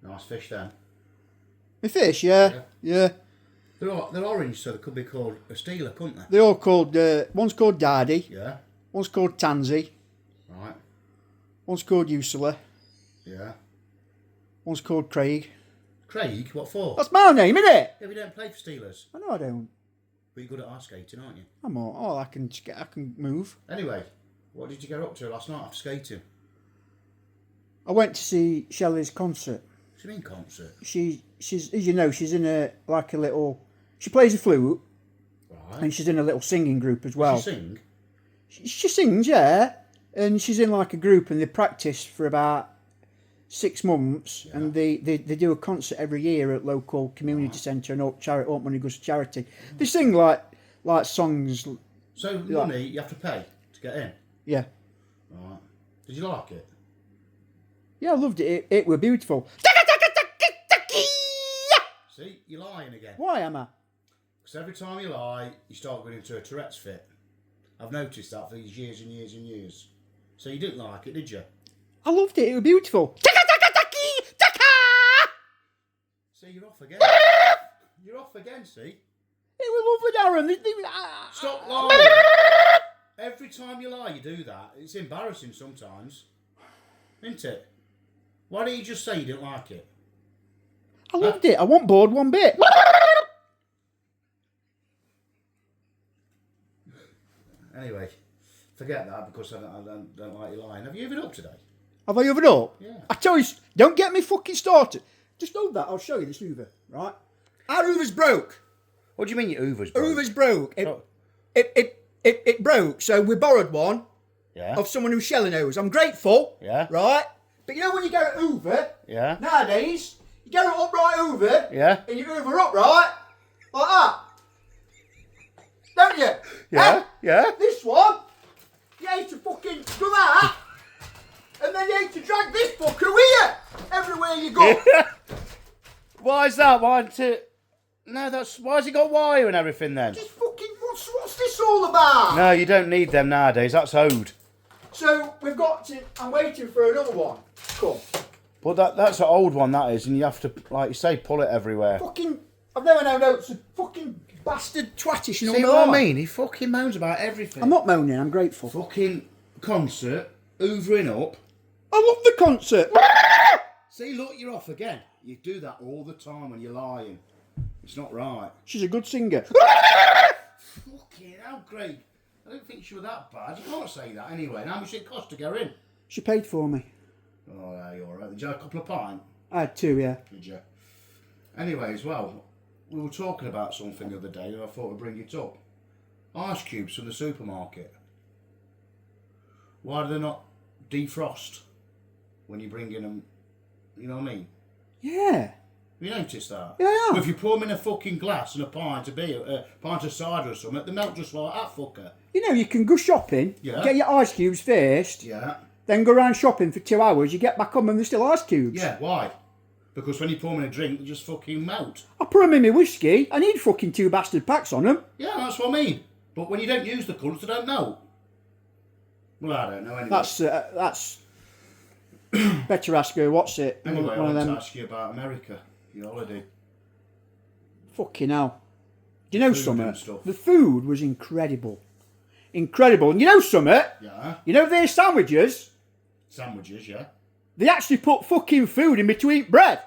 Nice fish then. The fish, yeah. They're orange, so they could be called a steeler, couldn't they? They're all called, one's called Dardy, Yeah. one's called Tansy, Right. one's called Usula, Yeah. one's called Craig. Craig, what for? That's my name, isn't it? Yeah, we don't play for Steelers. I know I don't. But you're good at ice skating, aren't you? I'm all, I can move. Anyway, what did you get up to last night after skating? I went to see Shelley's concert. What do you mean concert? She's, as you know, she's in a little. She plays the flute, Right. and she's in a little singing group as well. Does she sing? She sings, yeah, and she's in like a group, and they practice for about 6 months, and they do a concert every year at local community centre and all money goes to charity. They sing like songs. So money you have to pay to get in. Yeah, Right. Did you like it? yeah, I loved it. It were beautiful. See, you're lying again. Why am I? Because every time you lie, you start going into a Tourette's fit. I've noticed that for these years and years and years. So you didn't like it, did you? I loved it. It were beautiful. See, you're off again. You're off again, see? It were lovely, Darren. Stop lying. Every time you lie, you do that. It's embarrassing sometimes. Isn't it? Why don't you just say you didn't like it? I loved it. I wasn't bored one bit. Anyway, forget that because I don't like you lying. Have you even up today? Have I hoovered up? Yeah. I tell you, don't get me fucking started. Just hold that. I'll show you this hoover, right? Our hoover's broke. What do you mean your Hoover's Our hoover's broke. Oh. It broke, so we borrowed one Yeah. of someone who Shelley knows. I'm grateful. Yeah. Right? But you know when you go to hoover, Yeah. nowadays, you go to upright hoover, Yeah. and you hoover up, right? Like that. Don't you? Yeah. Eh? Yeah. This one, you hate to fucking do that, and then you hate to drag this fucker with you everywhere you go. Why is that? Why's he got wire and everything then? Just fucking, what's this all about? No, you don't need them nowadays. That's owed. So we've got to. I'm waiting for another one. Come. But that's an old one, that is, and you have to, like you say, pull it everywhere. Fucking, I've never known how to fucking bastard twattish and all See that. what I mean? He fucking moans about everything. I'm not moaning. I'm grateful. Fucking concert, hoovering up. I love the concert. See, look, you're off again. You do that all the time when you're lying. It's not right. She's a good singer. Fucking hell, Craig. I don't think she was that bad. You can't say that anyway. And how much it cost to go in? She paid for me. Oh, yeah, you're alright. Did you have a couple of pints? I had 2, yeah. Did you? Anyway, as well, we were talking about something the other day and I thought I'd bring it up. Ice cubes from the supermarket. Why do they not defrost when you bring in them? You know what I mean? Yeah. Have you noticed that? Yeah, I have. But if you pour them in a fucking glass and a pint of beer, pint of cider or something, they melt just like that fucker. You know, you can go shopping, Yeah. get your ice cubes first, Yeah. then go around shopping for 2 hours, you get back home and there's still ice cubes. Yeah, why? Because when you pour them in a drink, they just fucking melt. I put them in my whiskey, I need fucking 2 bastard packs on them. Yeah, that's what I mean. But when you don't use the cunts, they don't know. Well, I don't know anyway. That's better ask her, what's it? Anyway, I One of want them. to ask you about America, your holiday. Fucking hell. Do you know Food something? and stuff. The food was incredible. Incredible. And you know something? Yeah. You know their sandwiches? Sandwiches, yeah. They actually put fucking food in between bread.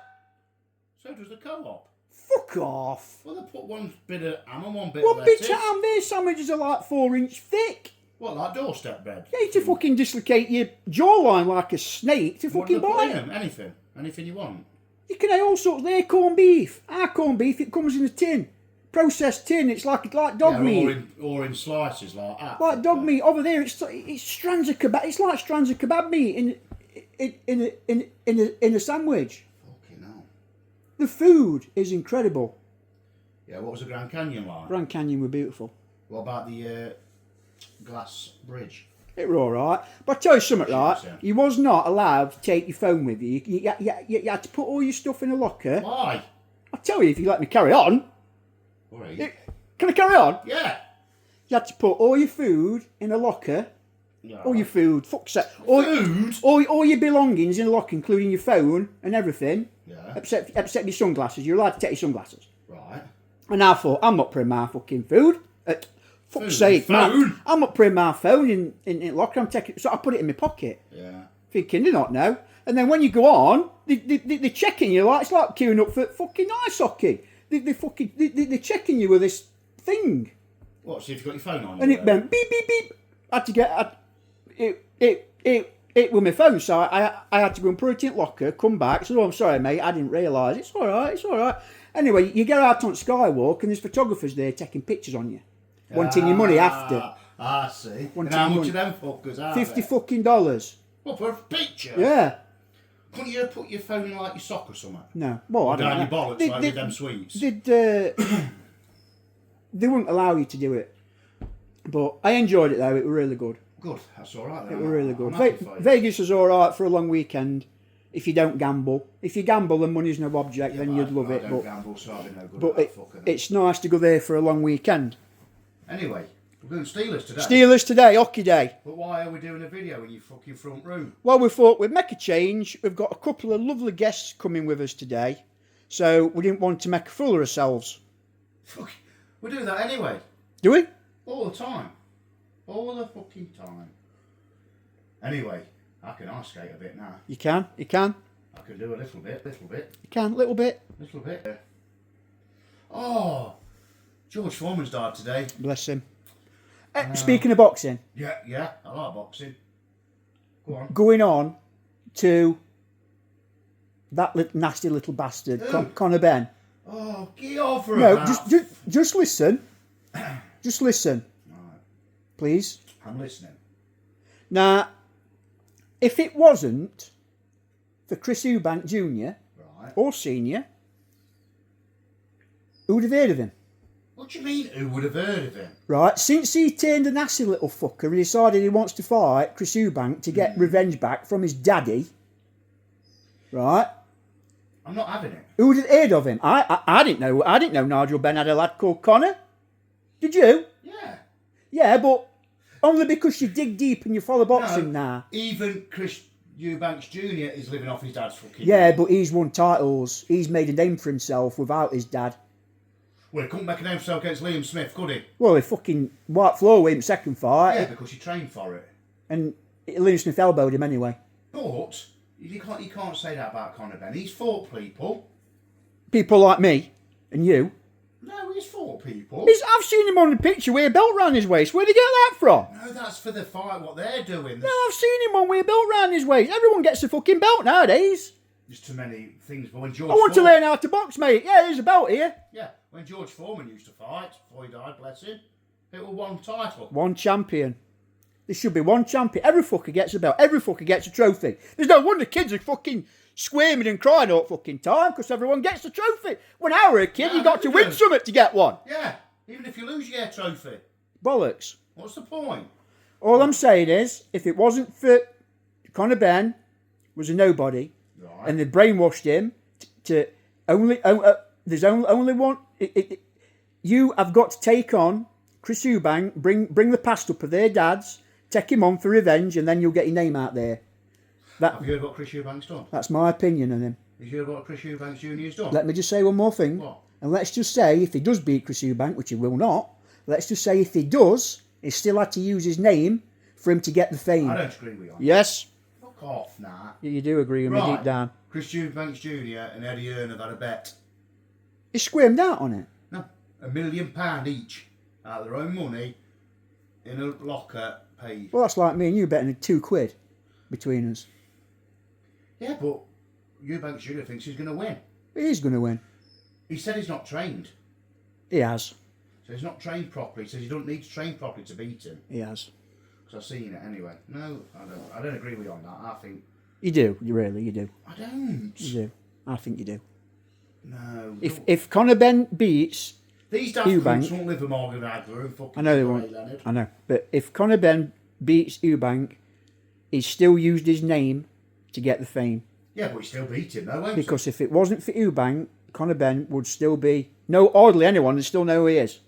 So does the co-op. Fuck off. Well, they put one bit of ham and one bit One of bit lettuce. of ham, their sandwiches are like 4-inch thick. What, like doorstep bread? You need to fucking dislocate your jawline like a snake to What do fucking they put buy in it. them? Anything. Anything you want. You can have all sorts. Their corned beef. Our corned beef, it comes in a tin. Processed tin. It's like dog Yeah, meat. or in slices like that. Like dog meat. Over there, it's strands of kebab. It's like strands of kebab meat in a sandwich. Fucking hell. The food is incredible. Yeah, what was the Grand Canyon like? Grand Canyon were beautiful. What about the glass bridge? It were all right. But I tell you something, right? Yeah. You was not allowed to take your phone with you. You had to put all your stuff in a locker. Why? I tell you, if you let me carry on. Alright. Can I carry on? Yeah. You had to put all your food in a locker. Yeah. All your food, fuck's sake. All Food? all your belongings in a locker, including your phone and everything. Yeah. Except your sunglasses. You're allowed to take your sunglasses. Right. And I thought, I'm not putting my fucking food. Fuck's sake, man. I'm not putting my phone in locker. I'm taking, so I put it in my pocket. Yeah. Thinking they don't know. And then when you go on, they're checking you like it's like queuing up for fucking ice hockey. They're checking you with this thing. What? See if you've got your phone on. And it went beep beep beep. I had to get it with my phone, so I had to go and put it in the locker, come back. So, oh, I'm sorry, mate, I didn't realise. It's all right. Anyway, you get out on Skywalk, and there's photographers there taking pictures on you, wanting your money after. I see. Wanting And how your much money. of them fuckers are $50 there? fucking dollars. What, for a picture? Yeah. Couldn't you put your phone in like your sock or something? No. Well, I don't Down know. your bollocks like with them sweets. They wouldn't allow you to do it. But I enjoyed it though. It was really good. Good. That's all right then. It was really good. I'm happy for you. Vegas was all right for a long weekend. If you don't gamble, if you gamble and money's no object, then you'd love it. I don't gamble, so I've been no good But at that fucker. it's nice to go there for a long weekend. Anyway, we're doing Steelers today. Steelers today, hockey day. But why are we doing a video in your fucking front room? Well, we thought we'd make a change. We've got a couple of lovely guests coming with us today, so we didn't want to make a fool of ourselves. Fuck, we do that anyway. Do we? All the time. All the fucking time. Anyway, I can ice skate a bit now. You can. I can do a little bit. You can, little bit. Oh, George Foreman's died today. Bless him. Speaking of boxing, Yeah, I like boxing. Go on. going on to that nasty little bastard, Who? Conor Ben. Oh, get over No, it. just listen. Just listen, Right, please. I'm listening. Now, if it wasn't for Chris Eubank Jr. Right. or Senior, who would have heard of him? What do you mean, who would have heard of him? Right, since he turned a nasty little fucker and decided he wants to fight Chris Eubank to get revenge back from his daddy, right? I'm not having it. Who would have heard of him? I didn't know. I didn't know Nigel Benn had a lad called Connor. Did you? Yeah. Yeah, but only because you dig deep and you follow boxing now. Even Chris Eubanks Jr. is living off his dad's fucking... Yeah, but he's won titles. He's made a name for himself without his dad. Well, he couldn't make a name for himself against Liam Smith, could he? Well, he fucking White Floor with him second fight. Yeah, because he trained for it. And Liam Smith elbowed him anyway. But you can't say that about Conor Benn. He's fought people. People like me and you. No, he's fought people. I've seen him on the picture with a belt round his waist. Where'd he get that from? No, that's for the fight, what they're doing. No, I've seen him on with a belt round his waist. Everyone gets a fucking belt nowadays. There's too many things. But when George I want to Foreman- learn how to box, mate. Yeah, there's a belt here. Yeah, when George Foreman used to fight, before he died, bless him, it was one title. One champion. There should be one champion. Every fucker gets a belt. Every fucker gets a trophy. There's no wonder kids are fucking squirming and crying all fucking time because everyone gets a trophy. When I were a kid, Yeah, you got to I win do. something to get one. Yeah, even if you lose your trophy, Bollocks. what's the point? All I'm saying is, if it wasn't for Conor Benn, was a nobody, Right. and they brainwashed him to only. There's only one. You have got to take on Chris Eubank, bring the past up of their dads, take him on for revenge, and then you'll get your name out there. Have you heard what Chris Eubanks done? That's my opinion on him. Have you heard what Chris Eubanks Jr.'s done? Let me just say one more thing. What? And let's just say, if he does beat Chris Eubank, which he will not, let's just say if he does, he still had to use his name for him to get the fame. I don't agree with you. Yes, Fuck off, nah. you do agree with me Right. deep down. Chris Eubanks Jr. and Eddie Hearn have had a bet. He squirmed out on it. No, £1 million each out of their own money in a locker paid. Well, that's like me and you betting £2 between us. Yeah, but Eubanks Jr. thinks he's going to win. He's going to win. He said he's not trained. He has. So he's not trained properly. He says you don't need to train properly to beat him. He has. Because I've seen it anyway. No, I don't agree with you on that. I think... You do. You do. I don't. You do. I think you do. No. If Conor Benn beats... These daft Eubank- cunts won't live with Morgan Adler and fucking... I know they Ray won't. Leonard. I know. But if Conor Benn beats Eubank, he's still used his name to get the fame. Yeah, but he still beat him though, won't Because if it wasn't for Eubank, Conor Benn would still be... No, hardly anyone would still know who he is. he?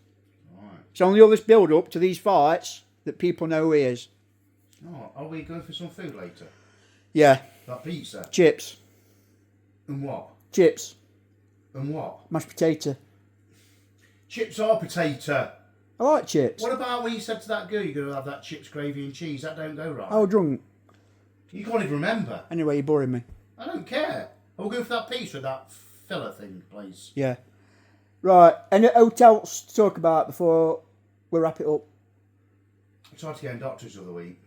Right. It's only all this build-up to these fights that people know who he is. Oh, are we going for some food later? Yeah. That pizza? Chips. And what? Chips. And what? Mashed potato. Chips or potato. I like chips. What about when you said to that girl you're going to have that chips, gravy and cheese? That don't go right. I was drunk. You can't even remember. Anyway, you're boring me. I don't care. I'll go for that piece with that filler thing, please. Yeah. Right. Any hotels to talk about before we wrap it up? I tried to get in doctors the other week.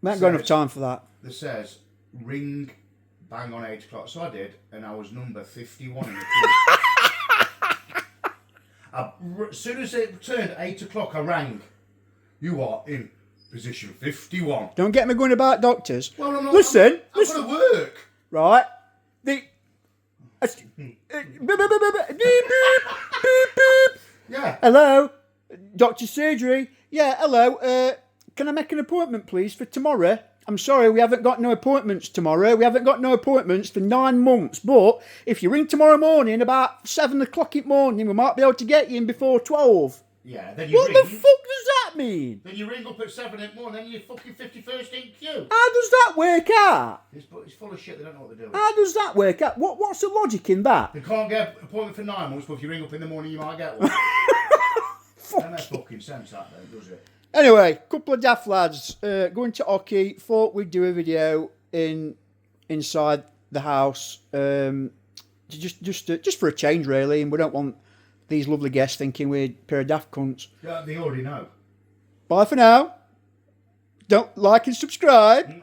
We ain't got enough time for that. That says, ring bang on 8 o'clock. So I did, and I was number 51 in the queue. As soon as it turned 8 o'clock, I rang. You are in position 51. Don't get me going about doctors. Well, I'm not, listen. I'm going to work. Right. Yeah. Hello, doctor surgery. Yeah, hello. Can I make an appointment, please, for tomorrow? I'm sorry, we haven't got no appointments tomorrow. We haven't got no appointments for 9 months. But if you ring tomorrow morning about 7 o'clock in the morning, we might be able to get you in before 12. Yeah, then you What ring. the fuck does that mean? Then you ring up at 7 in the morning, then you're fucking 51st in queue. How does that work out? It's full of shit, they don't know what they're doing. How does that work out? What's the logic in that? They can't get an appointment for 9 months, but if you ring up in the morning, you might get one. That makes fucking sense, that though, does it? Anyway, couple of daft lads going to hockey. Thought we'd do a video inside the house, just for a change, really. And we don't want these lovely guests thinking we're a pair of daft cunts. Yeah, they already know. Bye for now. Don't like and subscribe.